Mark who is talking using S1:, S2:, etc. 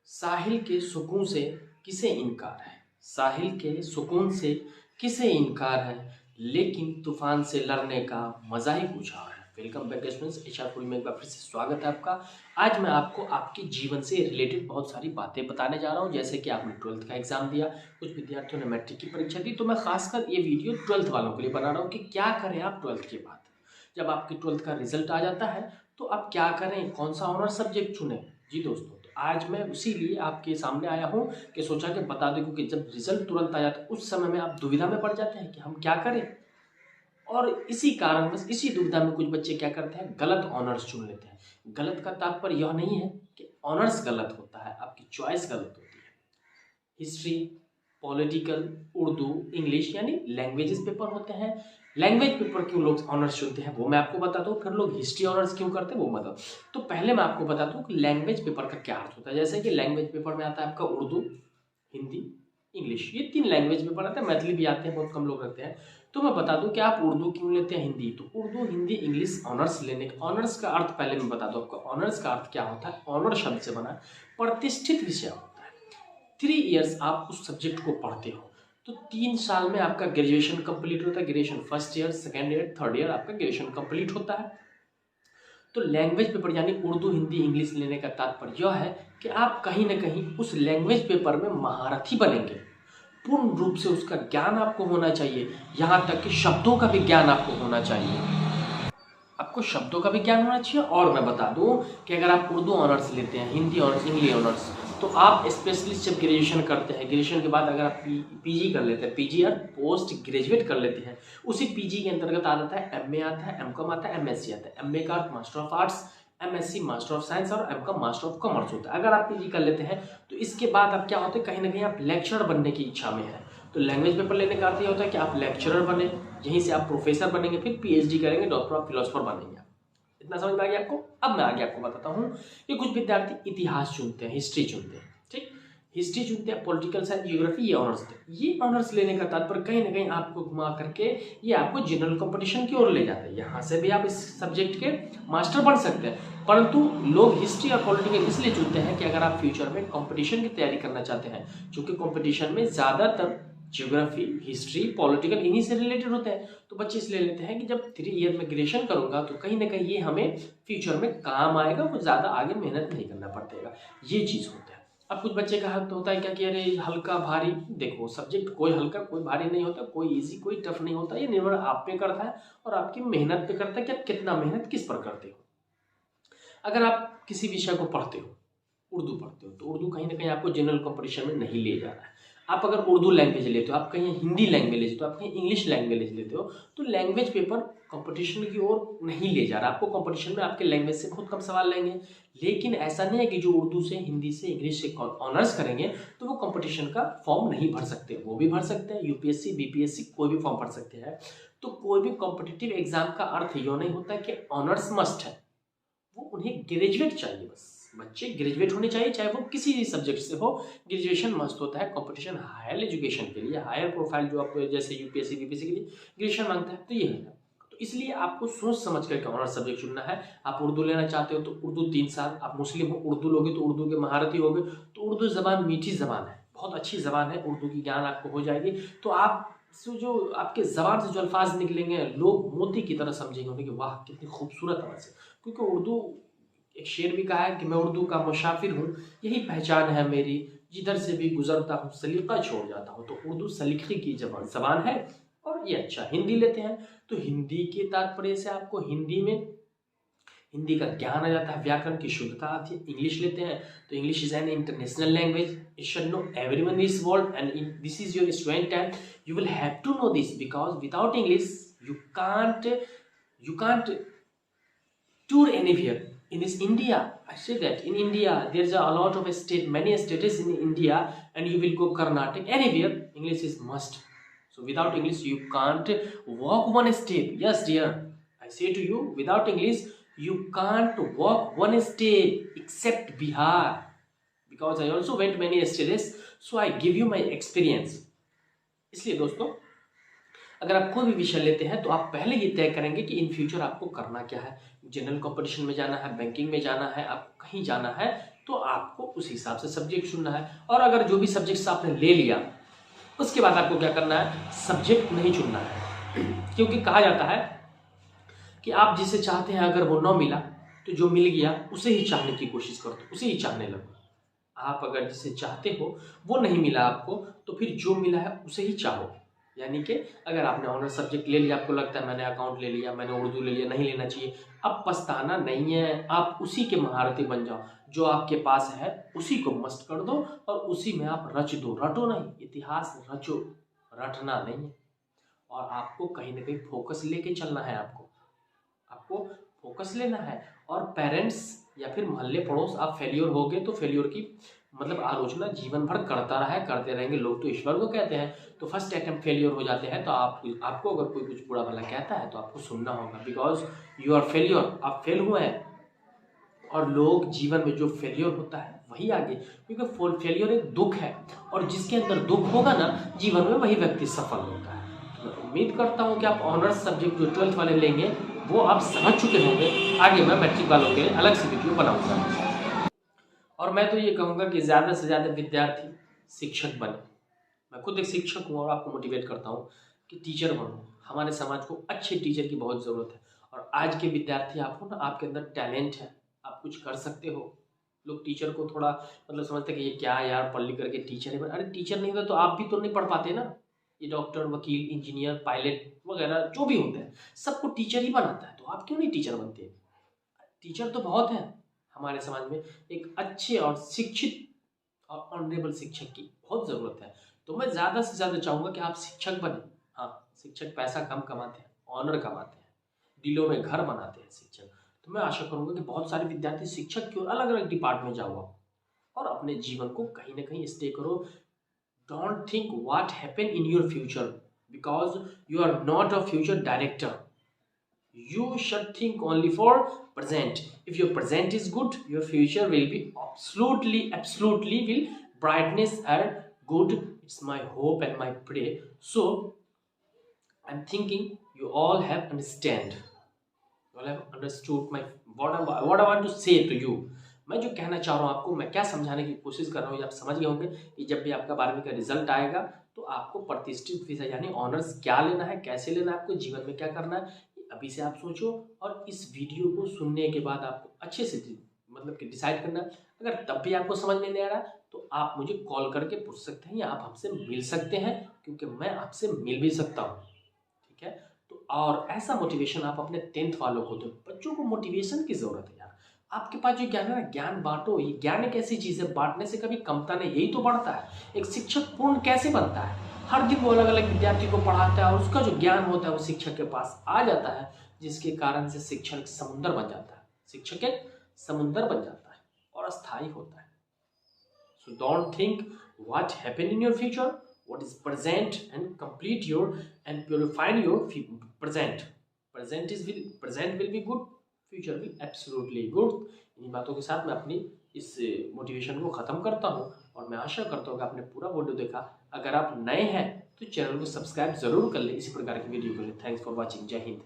S1: साहिल के सुकून से किसे इनकार है। साहिल के सुकून से किसे इनकार है, लेकिन तूफान से लड़ने का मजा ही कुछ और है। वेलकम बैक स्टूडेंट्स, एचआर में एक बार फिर से स्वागत है आपका। आज मैं आपको आपके जीवन से रिलेटेड बहुत सारी बातें बताने जा रहा हूं। जैसे कि आपने 12th का एग्जाम दिया, कुछ विद्यार्थियों ने मैट्रिक की परीक्षा दी, तो मैं खासकर ये वीडियो 12th वालों के लिए बना रहा हूँ कि क्या करें आप 12th के बाद। जब आपकी 12th का रिजल्ट आ जाता है तो आप क्या करें, कौन सा ऑनर सब्जेक्ट चुनें। जी दोस्तों, तो आज मैं उसी लिए आपके सामने आया हूँ कि सोचा कि बता दें, क्योंकि जब रिजल्ट तुरंत आ जाता है उस समय में आप दुविधा में पड़ जाते हैं कि हम क्या करें। और इसी कारण बस इसी दुविधा में कुछ बच्चे क्या करते हैं, गलत ऑनर्स चुन लेते हैं। गलत का तात्पर्य यह नहीं है कि ऑनर्स गलत होता है, आपकी चॉइस गलत होती है। हिस्ट्री, पॉलिटिकल, उर्दू, इंग्लिश यानी लैंग्वेजेस पेपर होते हैं। लैंग्वेज पेपर क्यों लोग ऑनर्स चुनते हैं वो मैं आपको बताता हूँ, फिर लोग हिस्ट्री ऑनर्स क्यों करते हैं वो बताओ। तो पहले मैं आपको बताता हूँ कि लैंग्वेज पेपर का क्या अर्थ होता है। जैसे कि लैंग्वेज पेपर में आता है आपका उर्दू, हिंदी, इंग्लिश, ये 3 लैंग्वेज पेपर आते हैं। मैथिली भी आते हैं, बहुत कम लोग रखते हैं। तो मैं बता दूं कि आप उर्दू क्यों लेते हैं, हिंदी। तो उर्दू, हिंदी, इंग्लिश ऑनर्स लेने का ऑनर्स का अर्थ पहले मैं बता दूं आपको। ऑनर्स का अर्थ क्या होता है, ऑनर शब्द से बना प्रतिष्ठित विषय होता है। 3 इयर्स आप उस सब्जेक्ट को पढ़ते हो, तो 3 साल में आपका ग्रेजुएशन कंप्लीट होता है। Graduation first year, second year, third year आपका ग्रेजुएशन कंप्लीट होता है। तो लैंग्वेज पेपर यानी उर्दू, हिंदी, इंग्लिश लेने का तात्पर्य यह है कि आप कहीं ना कहीं उस लैंग्वेज पेपर में महारथी बनेंगे। पूर्ण रूप से उसका ज्ञान आपको होना चाहिए, यहाँ तक कि शब्दों का भी ज्ञान आपको होना चाहिए। आपको शब्दों का भी ज्ञान होना चाहिए। और मैं बता दूं कि अगर आप उर्दू ऑनर्स लेते हैं, हिंदी ऑनर्स, इंग्लिश ऑनर्स, तो आप स्पेशलिस्ट जब ग्रेजुएशन करते हैं, ग्रेजुएशन के बाद अगर आप पीजी कर लेते हैं, पीजी या पोस्ट ग्रेजुएट कर लेते हैं, उसी पीजी के अंतर्गत आ जाता है एमए आता है, एमकॉम आता है, एमएससी आता है। एमए का अर्थ master of arts, MSc master of science और एमकॉम मास्टर ऑफ कॉमर्स होता है। अगर आप पीजी कर लेते हैं तो इसके बाद आप क्या होते हैं, कहीं ना कहीं आप लेक्चरर बनने की इच्छा में है। तो लैंग्वेज पेपर लेने का अर्थ ये होता है कि आप लेक्चरर बने, यहीं से आप प्रोफेसर बनेंगे, फिर पीएचडी करेंगे, डॉक्टर ऑफ फिलोसफर बनेंगे। इतना समझ में आ गया आपको। अब मैं आगे आपको बताता हूँ कि कुछ विद्यार्थी इतिहास चुनते हैं, हिस्ट्री चुनते हैं। ठीक, हिस्ट्री चुनते हैं, पॉलिटिकल साइंस, जियोग्राफी, ये ऑनर्स थे। ये ऑनर्स लेने का तात्पर्य कहीं ना कहीं आपको घुमा करके ये आपको जनरल कंपटीशन की ओर ले जाता है। यहाँ से भी आप इस सब्जेक्ट के मास्टर बन सकते हैं, परंतु लोग हिस्ट्री और पॉलिटिकल इसलिए चुनते हैं कि अगर आप फ्यूचर में कंपटीशन की तैयारी करना चाहते हैं, क्योंकि कंपटीशन में ज्यादातर ज्योग्राफी, हिस्ट्री, पॉलिटिकल इन्हीं से रिलेटेड होते हैं। तो बच्चे इसलिए लेते हैं कि जब 3 ईयर में ग्रेजुएशन करूंगा तो कहीं ना कहीं ये हमें फ्यूचर में काम आएगा, वो ज़्यादा आगे मेहनत नहीं करना पड़ेगा। ये चीज़ होता है। अब कुछ बच्चे का हाथ होता है क्या कि अरे हल्का भारी, देखो सब्जेक्ट कोई हल्का कोई भारी नहीं होता, कोई इजी कोई टफ नहीं होता। ये निर्भर आप पे करता है और आपकी मेहनत पे करता है कि आप कितना मेहनत किस पर करते हो। अगर आप किसी विषय को पढ़ते हो, उर्दू पढ़ते हो, तो उर्दू कहीं ना कहीं आपको जनरल कंपटीशन में नहीं ले जा रहा है। आप अगर उर्दू लैंग्वेज लेते हो, आप कहीं हिंदी लैंग्वेज लेते हो, आप कहीं इंग्लिश लैंग्वेज लेते हो, तो लैंग्वेज पेपर कंपटीशन की ओर नहीं ले जा रहा। आपको कंपटीशन में आपके लैंग्वेज से बहुत कम सवाल लेंगे। लेकिन ऐसा नहीं है कि जो उर्दू से, हिंदी से, इंग्लिश से ऑनर्स करेंगे तो वो कंपटीशन का फॉर्म नहीं भर सकते। वो भी भर सकते हैं, यूपीएससी, बीपीएससी कोई भी फॉर्म भर सकते हैं। तो कोई भी कॉम्पिटिटिव एग्जाम का अर्थ यह नहीं होता कि ऑनर्स मस्ट है, वो उन्हें ग्रेजुएट चाहिए। बस बच्चे ग्रेजुएट होने चाहिए, चाहे वो किसी भी सब्जेक्ट से हो। ग्रेजुएशन मस्ट होता है कंपटीशन हायर एजुकेशन के लिए, हायर प्रोफाइल जो आपको जैसे यूपीएससी बीपीएससी के लिए ग्रेजुएशन मांगता है, तो ये है। तो इसलिए आपको सोच समझ करके ऑनर्स सब्जेक्ट चुनना है। आप उर्दू लेना चाहते हो तो उर्दू 3 साल, आप मुस्लिम हो उर्दू लोगे तो उर्दू के महारथी होगे। तो उर्दू जबान मीठी जबान है, बहुत अच्छी जबान है, उर्दू की ज्ञान आपको हो जाएगी। तो आप जो आपके जबान से जो अल्फाज निकलेंगे लोग मोती की तरह समझेंगे, उन्हें कि वाह कितनी खूबसूरत आवाज़ है। क्योंकि उर्दू, एक शेर भी कहा है कि मैं उर्दू का मुसाफिर हूँ, यही पहचान है मेरी, जिधर से भी गुजरता हूँ सलीका छोड़ जाता हूँ। तो उर्दू सलीके की जबान है और ये अच्छा। हिंदी लेते हैं तो हिंदी के तात्पर्य से आपको हिंदी में हिंदी का ज्ञान आ जाता है, व्याकरण की शुद्धता आती है। इंग्लिश लेते हैं तो English is an international language, it should know everyone in this world and this is your student time. You will have to know this because without English you can't tour anywhere. In this India, I say that in India there's a lot of many states in India, and you will go Karnataka, anywhere English is must. So without English you can't walk one step. Yes dear, I say to you, without English you can't walk one step except Bihar, because I also went many states, so I give you my experience. इसलिए दोस्तों, अगर आप कोई भी विषय लेते हैं तो आप पहले ये तय करेंगे कि इन फ्यूचर आपको करना क्या है। जनरल कंपटीशन में जाना है, बैंकिंग में जाना है, आपको कहीं जाना है, तो आपको उस हिसाब से सब्जेक्ट चुनना है। और अगर जो भी सब्जेक्ट्स आपने ले लिया उसके बाद आपको क्या करना है, सब्जेक्ट नहीं चुनना है। क्योंकि कहा जाता है कि आप जिसे चाहते हैं अगर वो न मिला तो जो मिल गया उसे ही चाहने की कोशिश करो, तो उसे ही चाहने लगो। आप अगर जिसे चाहते हो वो नहीं मिला आपको तो फिर जो मिला है उसे ही चाहो। यानी कि अगर आपने ऑनर्स सब्जेक्ट ले लिया, आपको लगता है मैंने अकाउंट ले लिया, मैंने उर्दू ले लिया, नहीं लेना चाहिए, अब पछताना नहीं है। आप उसी के महारथी बन जाओ, जो आपके पास है उसी को मस्त कर दो और उसी में आप रच दो। रटो नहीं, इतिहास रचो, रटना नहीं है। और आपको कहीं ना कहीं फोकस लेके चलना है, आपको फोकस लेना है। और पेरेंट्स या फिर मोहल्ले पड़ोस आप फेलियर हो गए तो फेलियर की मतलब आलोचना जीवन भर करता रहा है, करते रहेंगे। लोग तो ईश्वर को कहते हैं, तो फर्स्ट अटेम्प्ट फेलियर हो जाते हैं तो आपको अगर कोई कुछ बुरा भला कहता है तो आपको सुनना होगा, बिकॉज यू आर फेलियर, आप फेल हुए हैं। और लोग जीवन में जो फेलियर होता है वही आगे, क्योंकि फेलियर एक दुख है और जिसके अंदर दुख होगा ना जीवन में वही व्यक्ति सफल होता है। तो मैं उम्मीद करता हूँ कि आप ऑनर्स सब्जेक्ट जो 12th वाले लेंगे वो आप समझ चुके होंगे। आगे मैं मैट्रिक वालों के लिए अलग से वीडियो बनाऊंगा। और मैं तो ये कहूँगा कि ज़्यादा से ज़्यादा विद्यार्थी शिक्षक बने। मैं खुद एक शिक्षक हूँ और आपको मोटिवेट करता हूँ कि टीचर बनो। हमारे समाज को अच्छे टीचर की बहुत ज़रूरत है। और आज के विद्यार्थी आप हो ना, आपके अंदर टैलेंट है, आप कुछ कर सकते हो। लोग टीचर को थोड़ा मतलब समझते हैं कि ये क्या यार पढ़ लिख करके टीचर है। अरे टीचर नहीं होता तो आप भी तो नहीं पढ़ पाते ना। ये डॉक्टर, वकील, इंजीनियर, पायलट वगैरह जो भी होते हैं सबको टीचर ही बनाता है, तो आप क्यों नहीं टीचर बनते। टीचर तो बहुत हैं हमारे समाज में। एक अच्छे और शिक्षित और ऑनरेबल शिक्षक की बहुत ज़रूरत है। तो मैं ज़्यादा से ज़्यादा चाहूँगा कि आप शिक्षक बने। हाँ, शिक्षक पैसा कम कमाते हैं, ऑनर कमाते हैं, दिलों में घर बनाते हैं शिक्षक। तो मैं आशा करूँगा कि बहुत सारे विद्यार्थी शिक्षक की और अलग अलग डिपार्टमेंट जाओ और अपने जीवन को कहीं ना कहीं स्टे करो। Don't think what happen in your future, because you are not a future director. You should think only for present. If your present is good, your future will be absolutely will brightness and good. It's my hope and my prayer. So I'm thinking you all have understand. You all have understood my what I want to say to you. मैं जो कहना चाह रहा हूँ आपको, मैं क्या समझाने की कोशिश कर रहा हूँ, ये आप समझ गए होंगे कि जब भी आपका 12वीं का रिजल्ट आएगा तो आपको प्रतिष्ठित विषय यानी ऑनर्स क्या लेना है, कैसे लेना है, आपको जीवन में क्या करना है, अभी से आप सोचो। और इस वीडियो को सुनने के बाद आपको अच्छे से मतलब कि डिसाइड करना। अगर तब भी आपको समझ में नहीं आ रहा तो आप मुझे कॉल करके पूछ सकते हैं या आप हमसे मिल सकते हैं, क्योंकि मैं आपसे मिल भी सकता हूँ। ठीक है, तो और ऐसा मोटिवेशन आप अपने 10th वालों को दो। बच्चों को मोटिवेशन की जरूरत है यार। आपके पास जो ज्ञान है ना, ज्ञान बांटो। ये ज्ञान एक ऐसी चीज है, बांटने से कभी कमता नहीं, यही तो बढ़ता है। एक शिक्षक पूर्ण कैसे बनता है, हर दिन वो अलग अलग विद्यार्थी को पढ़ाता है और उसका जो ज्ञान होता है वो शिक्षक के पास आ जाता है, जिसके कारण से शिक्षक एक समुंदर बन जाता है। शिक्षक एक समुंदर बन जाता है और अस्थायी होता है। So don't think what happen in your future, what is present, and complete your and purify your present. Present will be good, future will absolutely good. इन बातों के साथ मैं अपनी इस मोटिवेशन को ख़त्म करता हूँ और मैं आशा करता हूँ कि आपने पूरा वीडियो देखा। अगर आप नए हैं तो चैनल को सब्सक्राइब जरूर कर लें इसी प्रकार की वीडियो के लिए। Thanks for watching. जय हिंद।